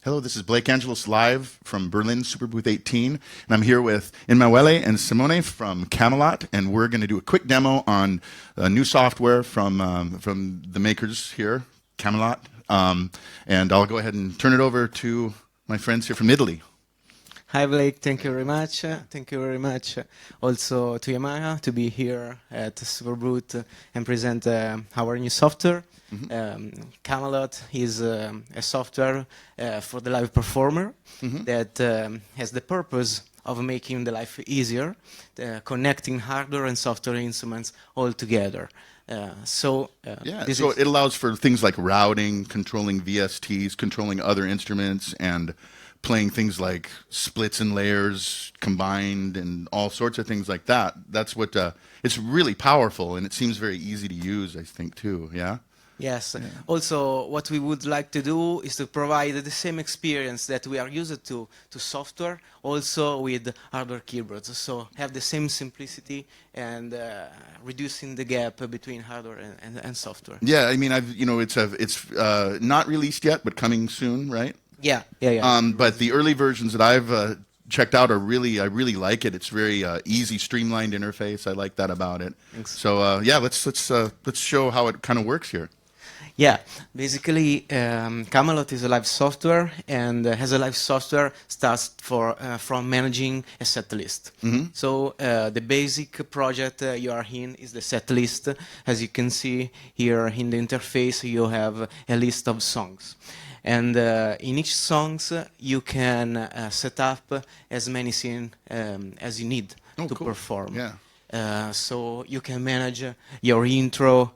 Hello, this is Blake Angelos live from Berlin, Superbooth 18, and I'm here with Emanuele and Simone from Camelot, and we're going to do a quick demo on new software from the makers here, Camelot, and I'll go ahead and turn it over to my friends here from Italy. Hi Blake, thank you very much. Thank you very much also to Yamaha to be here at Superbooth and present our new software. Camelot is a software for the live performer that has the purpose of making the life easier, connecting hardware and software instruments all together. So it allows for things like routing, controlling VSTs, controlling other instruments, and playing things like splits and layers combined and all sorts of things like that. That's what, it's really powerful, and it seems very easy to use, I think, too, yeah? Yes. Yeah. Also, what we would like to do is to provide the same experience that we are used to software, also with hardware keyboards. So have the same simplicity and reducing the gap between hardware and software. Yeah, I mean, it's not released yet, but coming soon, right? Yeah. But the early versions that I've checked out are I really like it. It's very easy, streamlined interface. I like that about it. Thanks. So yeah, let's show how it kind of works here. Yeah, basically Camelot is a live software, and as a live software starts from managing a set list. So the basic project you are in is the set list. As you can see here in the interface, you have a list of songs. And in each songs, you can set up as many scenes as you need to perform. Yeah. So you can manage your intro,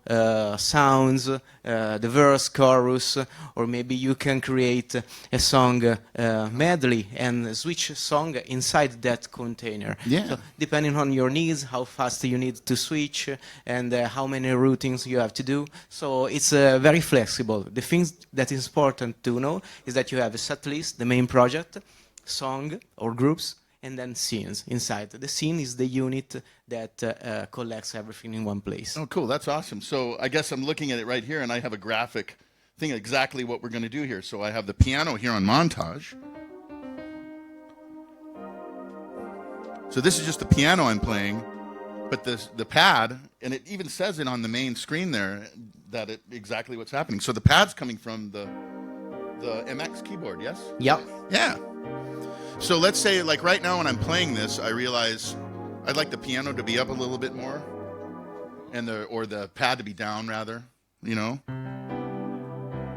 sounds, the verse, chorus, or maybe you can create a song medley and switch song inside that container. Yeah. So depending on your needs, how fast you need to switch, and how many routines you have to do. So it's very flexible. The thing that is important to know is that you have a set list, the main project, song or groups, and then scenes inside. The scene is the unit that collects everything in one place. Oh, cool. That's awesome. So I guess I'm looking at it right here, and I have a graphic thing exactly what we're going to do here. So I have the piano here on Montage. So this is just the piano I'm playing, but the pad, and it even says it on the main screen there, that exactly what's happening. So the pad's coming from the MX keyboard, yes? Yep. Yeah. So let's say, like right now when I'm playing this, I realize I'd like the piano to be up a little bit more, and or the pad to be down rather, you know?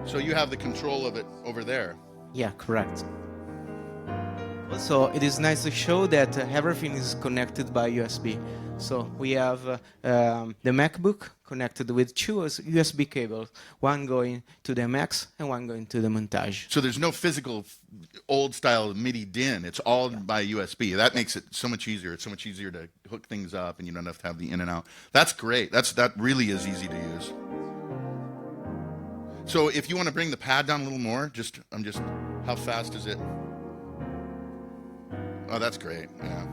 So you have the control of it over there. Yeah, correct. Also, it is nice to show that everything is connected by USB. So we have the MacBook connected with two USB cables, one going to the MX and one going to the Montage. So there's no physical old-style MIDI DIN. It's all by USB. That makes it so much easier. It's so much easier to hook things up, and you don't have to have the in and out. That's great. That really is easy to use. So if you want to bring the pad down a little more, how fast is it? Oh, that's great, yeah.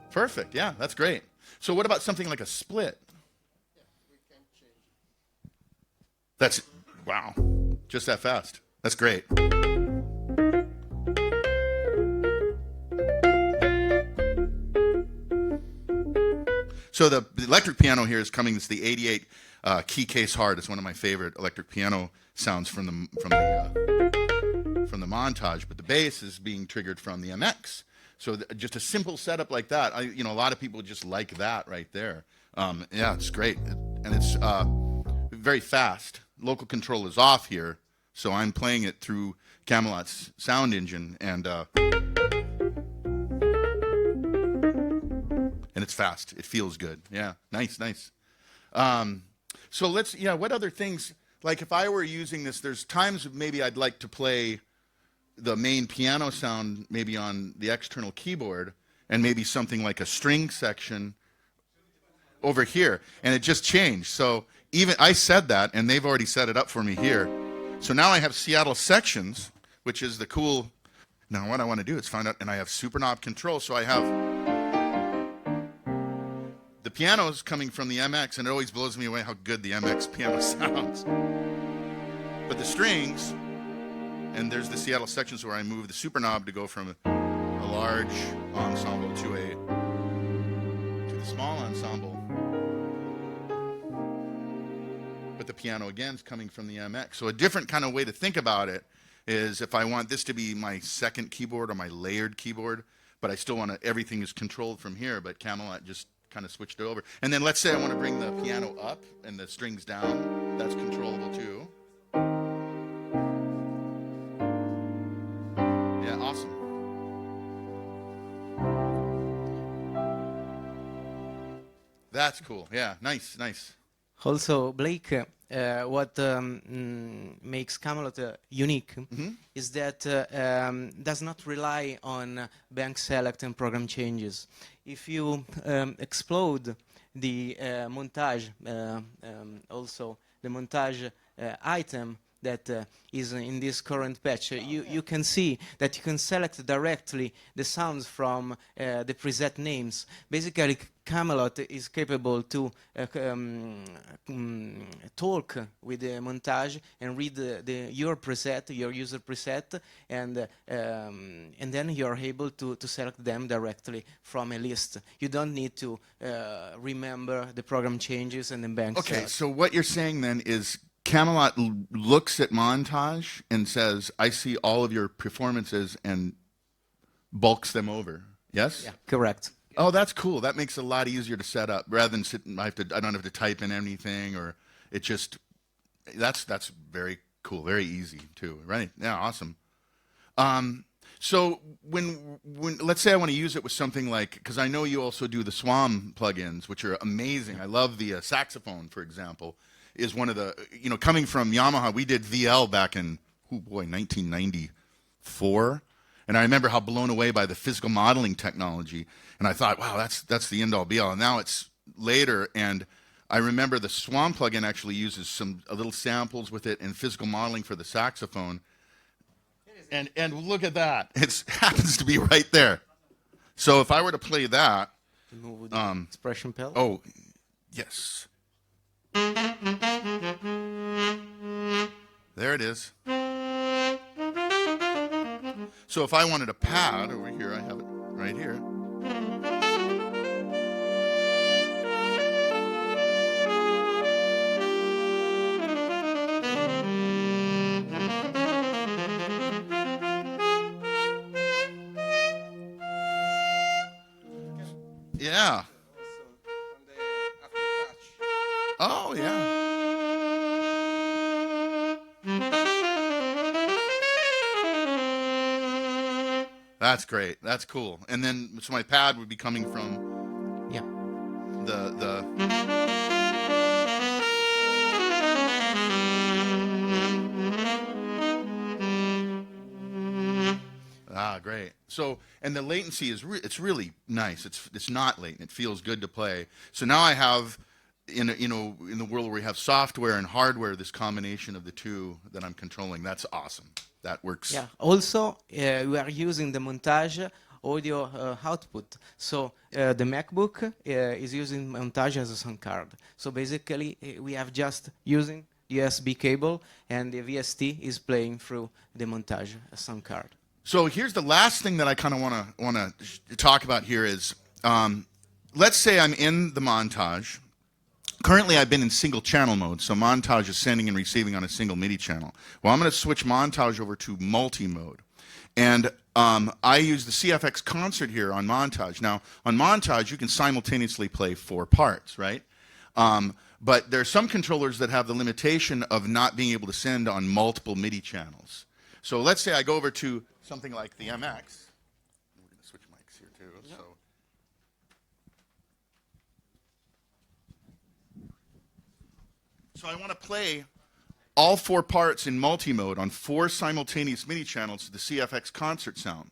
Perfect, yeah, that's great. So what about something like a split? Yeah, we can change it. That's, wow, just that fast. That's great. So the electric piano here is coming, it's the 88 key case hard. It's one of my favorite electric piano sounds from the Montage, but the bass is being triggered from the MX. So just a simple setup like that, a lot of people just like that right there. Yeah, it's great, and it's very fast. Local control is off here, so I'm playing it through Camelot's sound engine, and it's fast. It feels good. Yeah, nice. So what other things? Like if I were using this, there's times maybe I'd like to play the main piano sound maybe on the external keyboard, and maybe something like a string section over here, and it just changed. So even I said that, and they've already set it up for me here. So now I have Seattle sections, which is the cool. Now what I want to do is find out, and I have super knob control, so I have the piano is coming from the MX, and it always blows me away how good the MX piano sounds. But the strings, and there's the Seattle sections where I move the super knob to go from a large ensemble to the small ensemble. But the piano again is coming from the MX. So a different kind of way to think about it is if I want this to be my second keyboard or my layered keyboard, but I still want to, everything is controlled from here, but Camelot just kind of switched it over. And then let's say I want to bring the piano up and the strings down. That's controllable too. Yeah, awesome. That's cool. Yeah, nice, nice. Also, Blake, what makes Camelot unique is that does not rely on bank select and program changes. If you explode the montage, also the montage item that is in this current patch, you can see that you can select directly the sounds from the preset names. Basically, Camelot is capable to talk with the montage and read your preset, your user preset, and then you're able to select them directly from a list. You don't need to remember the program changes and the bank. Okay, so what you're saying then is Camelot looks at Montage and says, I see all of your performances, and bulks them over. Yes? Yeah, correct. Oh, that's cool. That makes it a lot easier to set up rather than sit and I don't have to type in anything, or it just, that's very cool, very easy too, right? Yeah, awesome. So when let's say I want to use it with something like, because I know you also do the Swam plugins, which are amazing. I love the saxophone, for example, is one of the, coming from Yamaha, we did VL back in, 1994. And I remember how blown away by the physical modeling technology. And I thought, wow, that's the end-all be-all. And now it's later, and I remember the Swan plugin actually uses a little samples with it and physical modeling for the saxophone. And look at that. It happens to be right there. So if I were to play that. Move the expression pedal. Oh, yes. There it is. So if I wanted a pad over here, I have it right here. Yeah. Oh, yeah. That's great. That's cool. And then, so my pad would be coming from the great. So, and the latency is it's really nice. It's not latent. It feels good to play. So now I have in the world where we have software and hardware, this combination of the two that I'm controlling. That's awesome. That works. Yeah. Also, we are using the montage audio output. So the MacBook is using montage as a sound card. So basically, we have just using USB cable, and the VST is playing through the montage sound card. So here's the last thing that I kind of want to talk about here is, let's say I'm in the montage. Currently, I've been in single channel mode, so montage is sending and receiving on a single MIDI channel. Well, I'm going to switch montage over to multi-mode. And I use the CFX concert here on montage. Now, on montage, you can simultaneously play 4 parts, right? But there are some controllers that have the limitation of not being able to send on multiple MIDI channels. So let's say I go over to something like the MX. We're going to switch mics here, too. Yeah. So I want to play all 4 parts in multi-mode on 4 simultaneous MIDI channels to the CFX concert sound.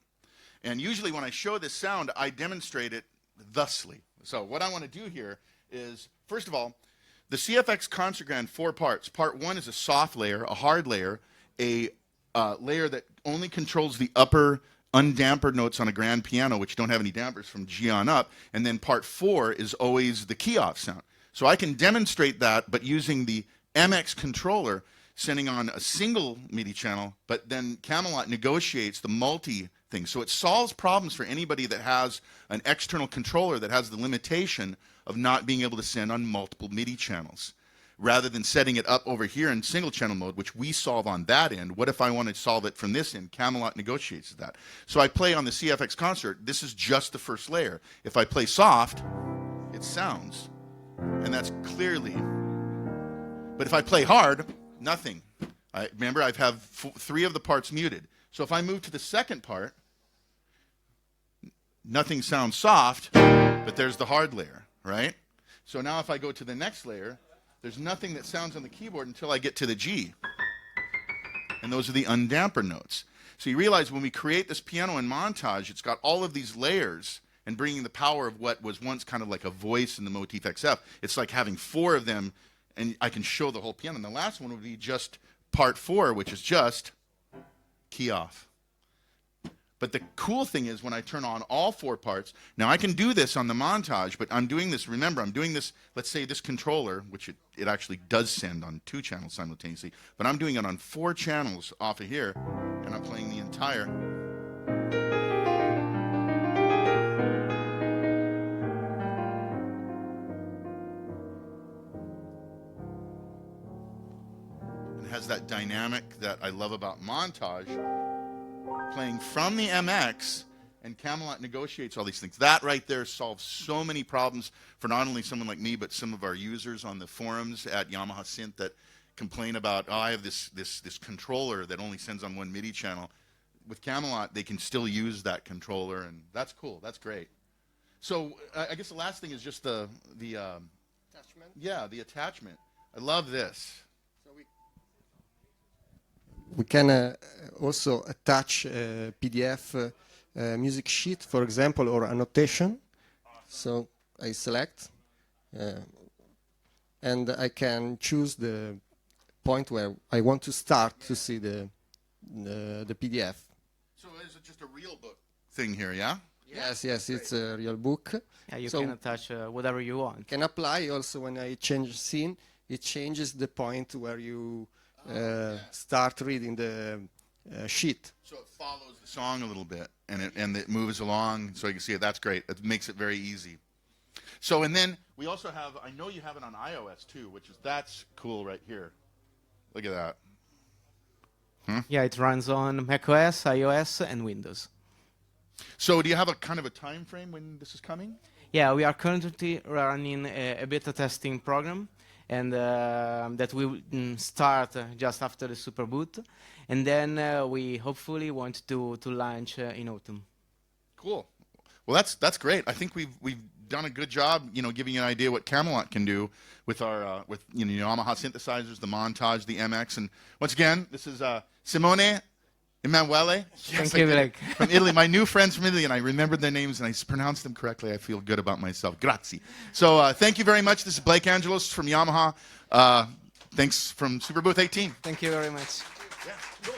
And usually when I show this sound, I demonstrate it thusly. So what I want to do here is, first of all, the CFX concert grand 4 parts. Part 1 is a soft layer, a hard layer, a layer that only controls the upper undampered notes on a grand piano, which don't have any dampers from G on up. And then part 4 is always the key off sound. So I can demonstrate that, but using the MX controller, sending on a single MIDI channel, but then Camelot negotiates the multi thing. So it solves problems for anybody that has an external controller that has the limitation of not being able to send on multiple MIDI channels. Rather than setting it up over here in single channel mode, which we solve on that end, what if I want to solve it from this end? Camelot negotiates that. So I play on the CFX concert, this is just the first layer. If I play soft, it sounds, and that's clearly. But if I play hard, nothing. Remember, I have 3 of the parts muted. So if I move to the second part, nothing sounds soft, but there's the hard layer, right? So now if I go to the next layer, there's nothing that sounds on the keyboard until I get to the G. And those are the undampered notes. So you realize when we create this piano in Montage, it's got all of these layers and bringing the power of what was once kind of like a voice in the Motif XF. It's like having 4 of them, and I can show the whole piano. And the last one would be just part 4, which is just key off. But the cool thing is when I turn on all 4 parts, now I can do this on the Montage, but I'm doing this, remember, I'm doing this, let's say this controller, which it actually does send on 2 channels simultaneously, but I'm doing it on 4 channels off of here, and I'm playing the entire. It has that dynamic that I love about Montage, playing from the MX, and Camelot negotiates all these things. That right there solves so many problems for not only someone like me, but some of our users on the forums at Yamaha Synth that complain about, oh, I have this controller that only sends on 1 MIDI channel. With Camelot, they can still use that controller, and that's cool. That's great. So I guess the last thing is just the attachment. Yeah, the attachment. I love this. We can also attach PDF music sheet, for example, or annotation. So I select, and I can choose the point where I want to start to see the PDF. So is it just a real book thing here, yeah? Yes, yes, it's a real book. Yeah, you can attach whatever you want. Can apply also when I change scene. It changes the point where you start reading the sheet. So it follows the song a little bit, and it moves along, so you can see it. That's great. It makes it very easy. So, and then we also have, I know you have it on iOS too, that's cool right here. Look at that. Yeah, it runs on macOS, iOS, and Windows. So do you have a kind of a time frame when this is coming? Yeah, we are currently running a beta testing program, and that will start just after the Superbooth, and then we hopefully want to launch in autumn. Cool. Well, that's great. I think we've done a good job, giving you an idea what Camelot can do with our Yamaha synthesizers, the Montage, the MX, and once again, this is Simone Emanuele. Yes, thank you, Blake. From Italy. My new friends from Italy, and I remembered their names and I pronounced them correctly. I feel good about myself. Grazie. So thank you very much. This is Blake Angelos from Yamaha. Thanks from Superbooth 18. Thank you very much. Yeah, cool.